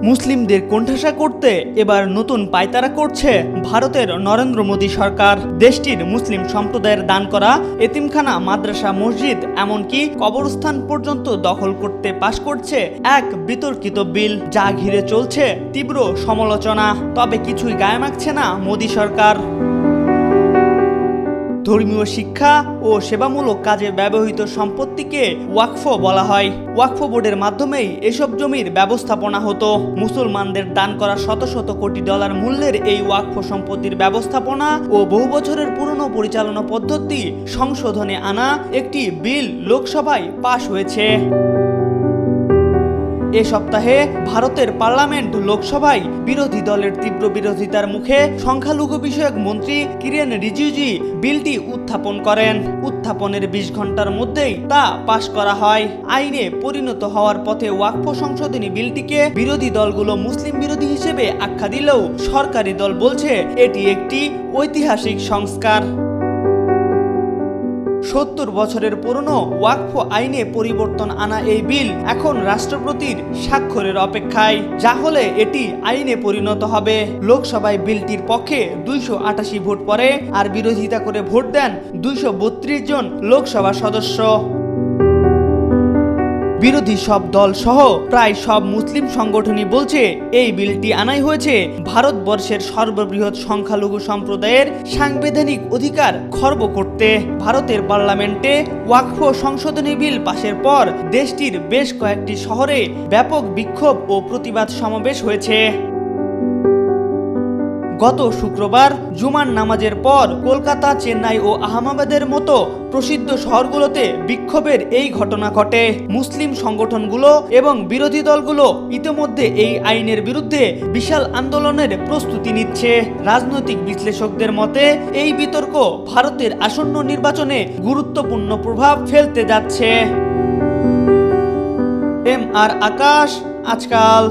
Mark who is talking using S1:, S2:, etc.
S1: মুসলিমদের কোণঠাসা করতে এবার নতুন পায়তারা করছে ভারতের নরেন্দ্র মোদী সরকার। দেশটির মুসলিম সম্প্রদায়ের দান করা এতিমখানা, মাদ্রাসা, মসজিদ, এমনকি কবরস্থান পর্যন্ত দখল করতে পাশ করছে এক বিতর্কিত বিল, যা ঘিরে চলছে তীব্র সমালোচনা। তবে কিছুই গায়ে মাখছে না মোদী সরকার। ধর্মীয় শিক্ষা ও সেবামূলক কাজে ব্যবহৃত সম্পত্তিকে ওয়াকফ বলা হয়। ওয়াকফ বোর্ডের মাধ্যমেই এসব জমির ব্যবস্থাপনা হতো। মুসলমানদের দান করা শত শত কোটি ডলার মূল্যের এই ওয়াকফ সম্পত্তির ব্যবস্থাপনা ও বহু বছরের পুরনো পরিচালনা পদ্ধতি সংশোধনে আনা একটি বিল লোকসভায় পাশ হয়েছে। এ সপ্তাহে ভারতের পার্লামেন্ট লোকসভায় বিরোধী দলের তীব্র বিরোধিতার মুখে সংখ্যালঘু বিষয়ক মন্ত্রী কিরেন রিজিজু বিলটি উত্থাপন করেন। উত্থাপনের ২০ ঘন্টার মধ্যেই তা পাশ করা হয়। আইনে পরিণত হওয়ার পথে ওয়াকফ সংশোধনী বিলটিকে বিরোধী দলগুলো মুসলিম বিরোধী হিসেবে আখ্যা দিলেও সরকারি দল বলছে এটি একটি ঐতিহাসিক সংস্কার। ৭০ বছরের পুরনো ওয়াকফ আইনে পরিবর্তন আনা এই বিল এখন রাষ্ট্রপতির স্বাক্ষরের অপেক্ষায়, যা হলে এটি আইনে পরিণত হবে। লোকসভায় বিলটির পক্ষে ২৮৮ ভোট পড়ে, আর বিরোধিতা করে ভোট দেন ২৩২ জন লোকসভা সদস্য। বিরোধী সব দল সহ প্রায় সব মুসলিম সংগঠনই বলছে এই বিলটি আনাই হয়েছে ভারতবর্ষের সর্ববৃহৎ সংখ্যালঘু সম্প্রদায়ের সাংবিধানিক অধিকার খর্ব করতে। ভারতের পার্লামেন্টে ওয়াকফ সংশোধনী বিল পাশের পর দেশটির বেশ কয়েকটি শহরে ব্যাপক বিক্ষোভ ও প্রতিবাদ সমাবেশ হয়েছে। গত শুক্রবার জুমার নামাজের পর কলকাতা, চেন্নাই ও আহমেদাবাদের মতো প্রসিদ্ধ শহরগুলোতে বিক্ষোভের এই ঘটনা ঘটে। মুসলিম সংগঠনগুলো এবং বিরোধী দলগুলো ইতিমধ্যে এই আইনের বিরুদ্ধে বিশাল আন্দোলনের প্রস্তুতি নিচ্ছে। রাজনৈতিক বিশ্লেষকদের মতে এই বিতর্ক ভারতের আসন্ন নির্বাচনে গুরুত্বপূর্ণ প্রভাব ফেলতে যাচ্ছে। এম আর আকাশ, আজকাল।